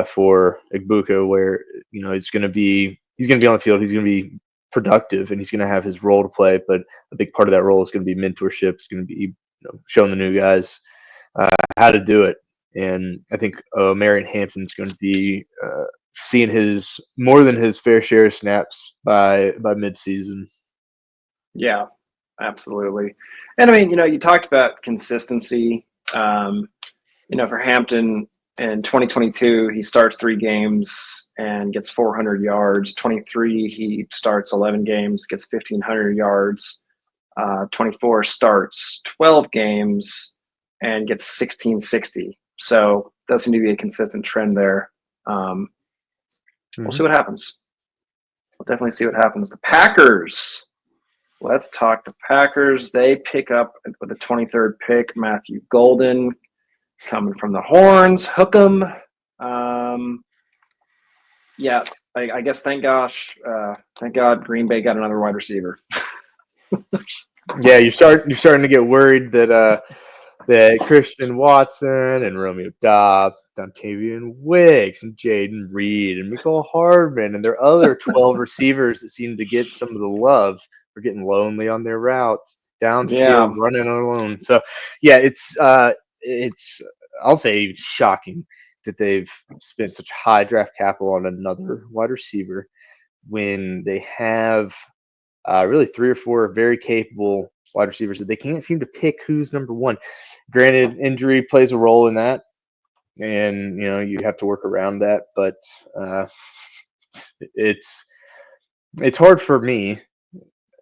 for Egbuka, where he's going to be on the field, he's going to be productive, and he's going to have his role to play. But a big part of that role is going to be mentorship. It's going to be showing the new guys how to do it. And I think Marion Hampton's going to be seeing more than his fair share of snaps by midseason. Yeah, absolutely. And I mean, you talked about consistency. For Hampton in 2022, he starts 3 games and gets 400 yards. 23, he starts 11 games, gets 1,500 yards. 24 starts 12 games and gets 1,660. So does seem to be a consistent trend there. We'll see what happens. We'll definitely see what happens. The Packers. Let's talk the Packers. They pick up with the 23rd pick, Matthew Golden, coming from the Horns. Hook 'em. I guess thank God Green Bay got another wide receiver. Yeah, you're starting to get worried that Christian Watson and Romeo Doubs, Dontavian Wicks, and Jaden Reed and Mecole Hardman and their other 12 receivers that seem to get some of the love are getting lonely on their routes downfield, running alone. So yeah, it's I'll say it's shocking that they've spent such high draft capital on another wide receiver when they have really 3 or 4 very capable wide receivers that they can't seem to pick who's number one. Granted, injury plays a role in that, and you have to work around that. But it's hard for me,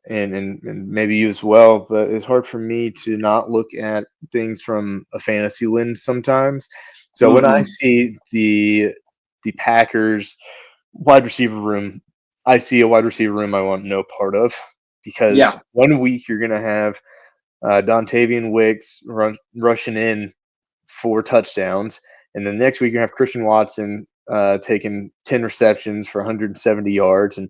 and maybe you as well. But it's hard for me to not look at things from a fantasy lens sometimes. So when I see the the Packers wide receiver room, I see a wide receiver room I want no part of, because Yeah. 1 week you're going to have Dontavian Wicks rushing in 4 touchdowns, and then next week you have Christian Watson taking 10 receptions for 170 yards, and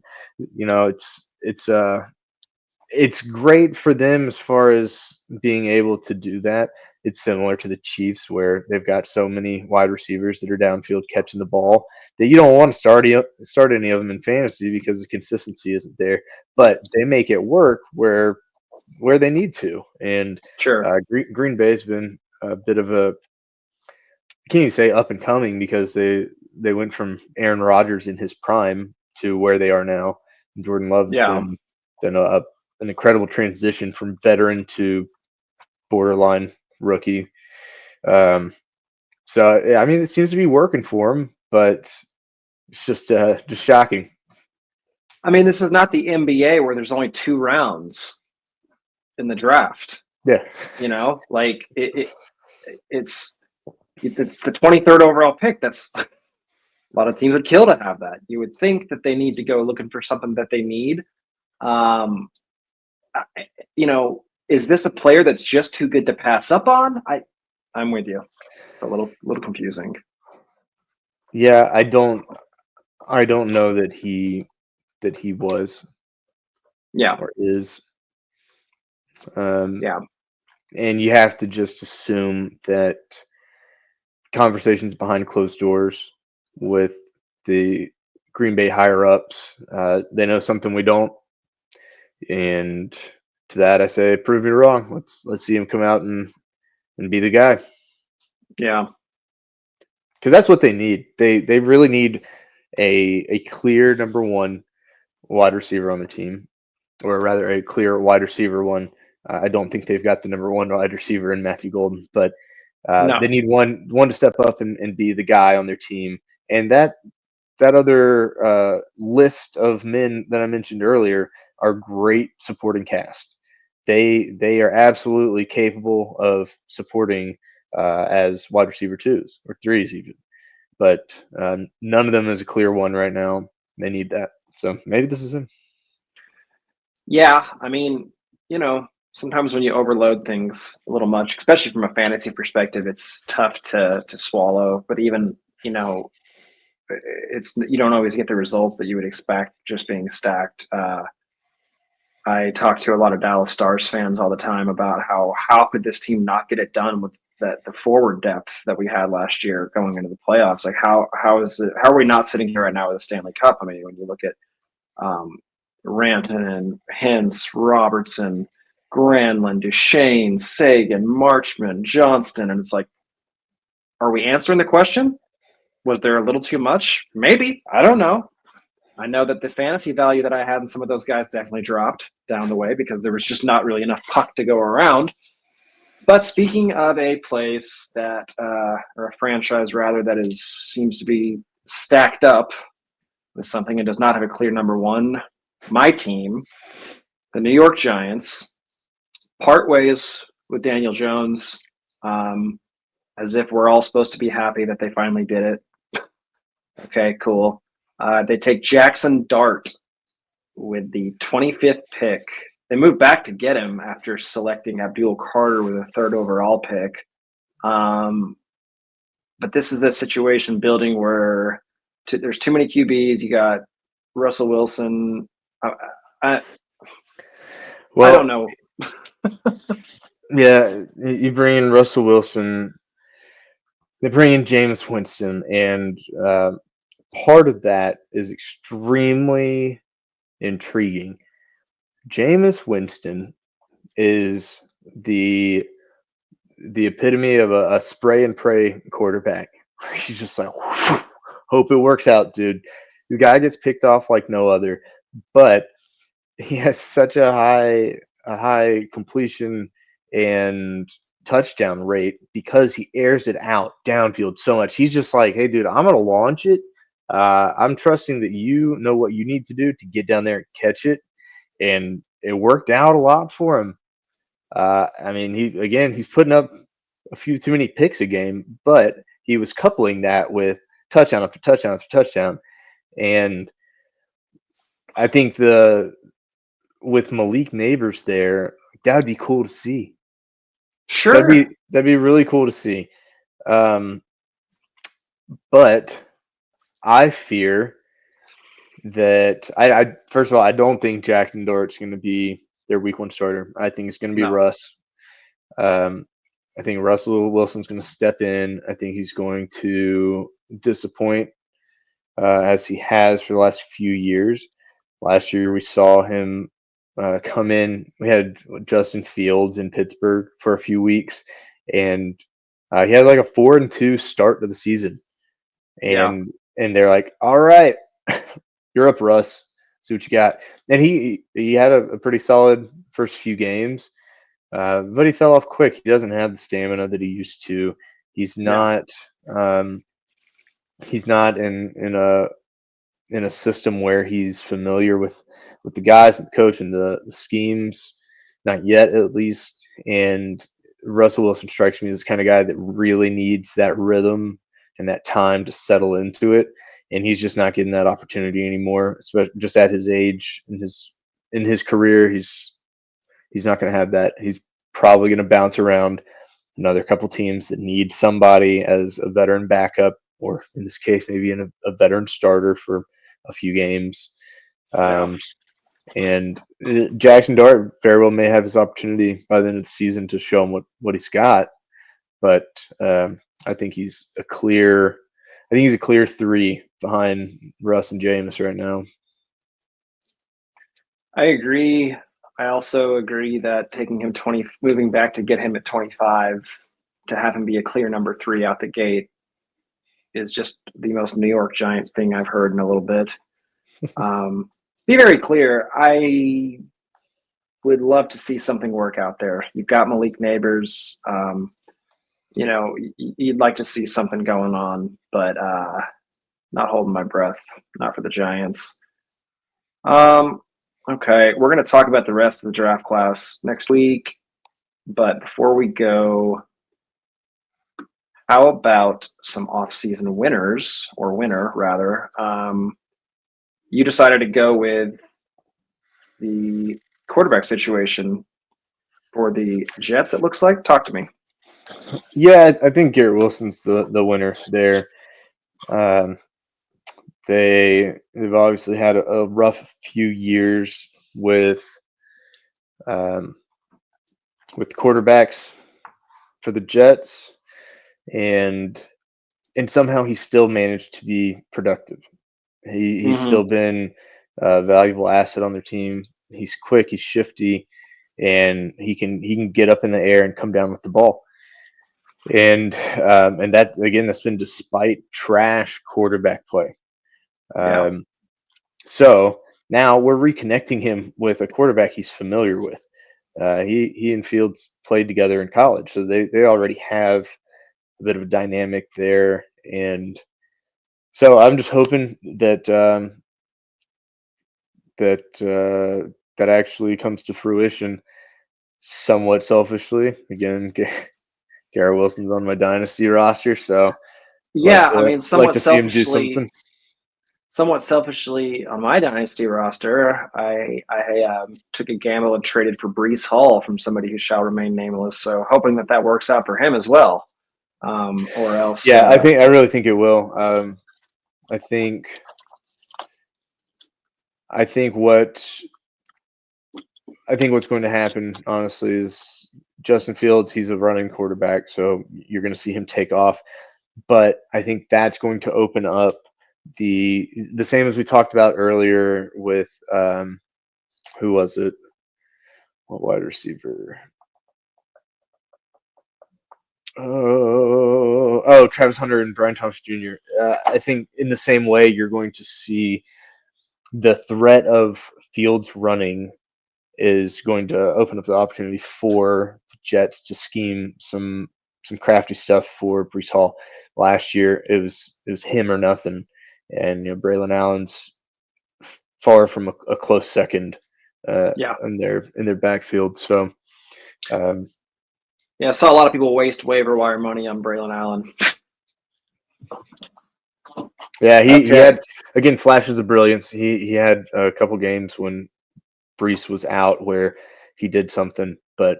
it's great for them as far as being able to do that. It's similar to the Chiefs, where they've got so many wide receivers that are downfield catching the ball that you don't want to start any of them in fantasy because the consistency isn't there. But they make it work where they need to. And Sure. Green Bay's been a bit of a, I can't even say up and coming, because they went from Aaron Rodgers in his prime to where they are now. Jordan Love's been an incredible transition from veteran to borderline rookie. So I mean, it seems to be working for him, but it's just shocking. I mean, this is not the NBA where there's only 2 rounds in the draft. Yeah, like it's the 23rd overall pick. That's a lot of teams would kill to have that. You would think that they need to go looking for something that they need. Is this a player that's just too good to pass up on? I'm with you. It's a little confusing. Yeah, I don't know that he was. Yeah. Or is. Yeah. And you have to just assume that conversations behind closed doors with the Green Bay higher ups, they know something we don't. And to that, I say, prove me wrong. Let's see him come out and be the guy. Yeah, because that's what they need. They really need a clear number 1 wide receiver on the team, or rather, a clear wide receiver 1. I don't think they've got the number 1 wide receiver in Matthew Golden, but No. they need one to step up and be the guy on their team. And that other list of men that I mentioned earlier are great supporting cast. They are absolutely capable of supporting as wide receiver 2s or 3s even, but none of them is a clear one right now. They need that. So maybe this is him. Yeah, I mean, sometimes when you overload things a little much, especially from a fantasy perspective, it's tough to swallow. But even, you don't always get the results that you would expect just being stacked. I talk to a lot of Dallas Stars fans all the time about how could this team not get it done with the forward depth that we had last year going into the playoffs? Like how are we not sitting here right now with a Stanley Cup? I mean, when you look at Rantanen, Hintz, Robertson, Granlund, Duchesne, Sagan, Marchman, Johnston, and it's like, are we answering the question? Was there a little too much? Maybe. I don't know. I know that the fantasy value that I had in some of those guys definitely dropped down the way because there was just not really enough puck to go around. But speaking of a place that, or a franchise rather, that seems to be stacked up with something and does not have a clear number 1, my team, the New York Giants, part ways with Daniel Jones, as if we're all supposed to be happy that they finally did it. Okay, cool. They take Jackson Dart with the 25th pick. They moved back to get him after selecting Abdul Carter with a 3rd overall pick. But this is the situation building where there's too many QBs. You got Russell Wilson. I don't know. Yeah, you bring in Russell Wilson. They bring in Jameis Winston, and part of that is extremely intriguing. Jameis Winston is the epitome of a spray and pray quarterback. He's just like, hope it works out, dude. The guy gets picked off like no other, but he has such a high completion and touchdown rate because he airs it out downfield so much. He's just like, hey, dude, I'm going to launch it. I'm trusting that you know what you need to do to get down there and catch it. And it worked out a lot for him. I mean, he's putting up a few too many picks a game, but he was coupling that with touchdown after touchdown after touchdown. And I think with Malik Neighbors there, that would be cool to see. Sure. That'd be really cool to see. But I fear that I first of all, I don't think Jackson Dart's going to be their week 1 starter. I think it's going to be No. Russ. I think Russell Wilson's going to step in. I think he's going to disappoint as he has for the last few years. Last year, we saw him come in. We had Justin Fields in Pittsburgh for a few weeks, and he had like a 4-2 start to the season. And they're like, "All right, you're up, Russ. See what you got." And he had a pretty solid first few games. But he fell off quick. He doesn't have the stamina that he used to. He's not. He's not in a system where he's familiar with the guys and the coach and the schemes. Not yet, at least. And Russell Wilson strikes me as the kind of guy that really needs that rhythm and that time to settle into it. And he's just not getting that opportunity anymore. Especially just at his age in his career, he's not going to have that. He's probably going to bounce around another couple teams that need somebody as a veteran backup, or in this case, maybe a veteran starter for a few games. And Jackson Dart very well may have his opportunity by the end of the season to show him what he's got. But I think he's a clear 3 behind Russ and Jameis right now. I agree. I also agree that taking him moving back to get him at 25, to have him be a clear number 3 out the gate is just the most New York Giants thing I've heard in a little bit. Be very clear. I would love to see something work out there. You've got Malik Neighbors. You'd like to see something going on, but not holding my breath. Not for the Giants. Okay, we're going to talk about the rest of the draft class next week. But before we go, how about some off-season winners, or winner, rather? You decided to go with the quarterback situation for the Jets, it looks like. Talk to me. Yeah, I think Garrett Wilson's the winner there. They've obviously had a rough few years with quarterbacks for the Jets, and somehow he still managed to be productive. He's still been a valuable asset on their team. He's quick, he's shifty, and he can get up in the air and come down with the ball. And that, again, that's been despite trash quarterback play. So now we're reconnecting him with a quarterback he's familiar with. He and Fields played together in college, so they already have a bit of a dynamic there. And so I'm just hoping that that actually comes to fruition somewhat selfishly. Again, Garrett Wilson's on my dynasty roster, so somewhat selfishly on my dynasty roster, I took a gamble and traded for Breece Hall from somebody who shall remain nameless. So hoping that works out for him as well, or else. Yeah, I really think it will. I think what's going to happen, honestly, is Justin Fields, he's a running quarterback, so you're going to see him take off. But I think that's going to open up the same as we talked about earlier with who was it? What wide receiver? Travis Hunter and Brian Thomas Jr. I think in the same way, you're going to see the threat of Fields running is going to open up the opportunity for the Jets to scheme some crafty stuff for Breece Hall. Last year, it was him or nothing, and Braylon Allen's far from a close second. In their backfield. So, I saw a lot of people waste waiver wire money on Braylon Allen. Yeah, he Okay. had, again, flashes of brilliance. He had a couple games when Brees was out where he did something, but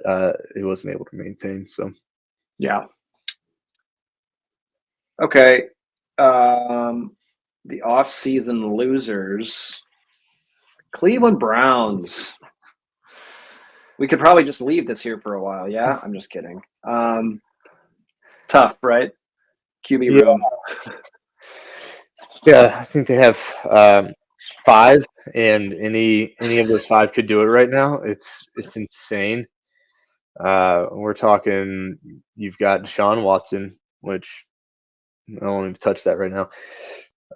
he wasn't able to maintain. So Yeah. Okay. The off-season losers. Cleveland Browns. We could probably just leave this here for a while. Yeah, I'm just kidding. Tough, right? QB yeah, room. yeah, I think they have 5, and any of those 5 could do it right now. It's insane. We're talking. You've got Deshaun Watson, which I won't even touch that right now.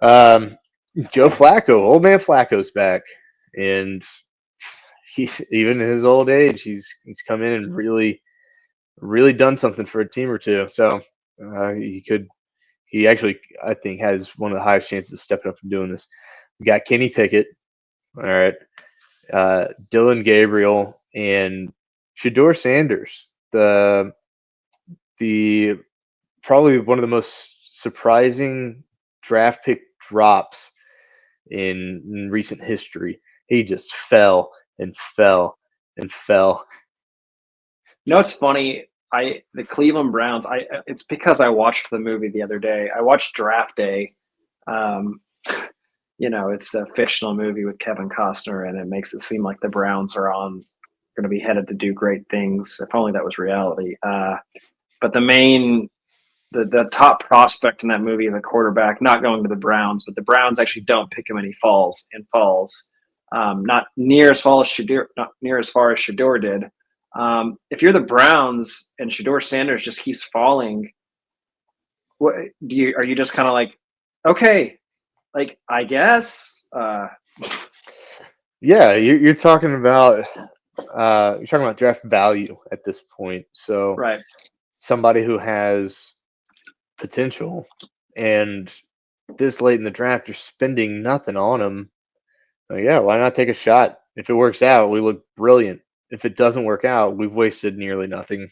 Joe Flacco, old man Flacco's back, and he's even in his old age. He's come in and really done something for a team or two. So he could. He actually, I think, has one of the highest chances of stepping up and doing this. We got Kenny Pickett, all right, Dylan Gabriel, and Shador Sanders. The probably one of the most surprising draft pick drops in recent history. He just fell and fell and fell. You know, it's funny. The Cleveland Browns. It's because I watched the movie the other day. I watched Draft Day. Um, it's a fictional movie with Kevin Costner, and it makes it seem like the Browns are going to be headed to do great things. If only that was reality. But the top prospect in that movie is a quarterback, not going to the Browns, but the Browns actually don't pick him, and he falls. Not near as far as Shador did. If you're the Browns and Shador Sanders just keeps falling, are you just kind of like, okay, like I guess? Yeah, you're talking about draft value at this point. So Right. somebody who has potential, and this late in the draft, you're spending nothing on him. Yeah, why not take a shot? If it works out, we look brilliant. If it doesn't work out, we've wasted nearly nothing.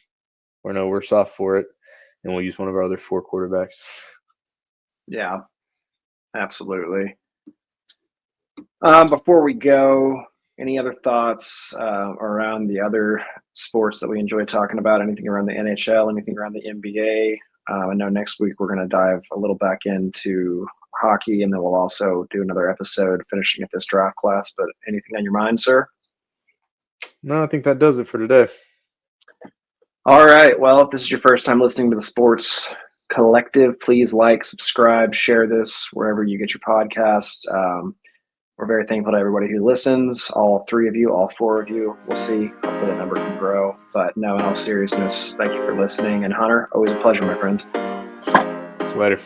We're no worse off for it, and we'll use one of our other 4 quarterbacks. Yeah, absolutely. Before we go, any other thoughts around the other sports that we enjoy talking about? Anything around the NHL? Anything around the NBA? I know next week we're going to dive a little back into hockey, and then we'll also do another episode finishing at this draft class. But anything on your mind, sir? No, I think that does it for today. All right. Well, if this is your first time listening to the Sports Collective, please like, subscribe, share this wherever you get your podcast. We're very thankful to everybody who listens, all 3 of you, all 4 of you. We'll see. Hopefully that number can grow. But no, in all seriousness, thank you for listening. And Hunter, always a pleasure, my friend. Later.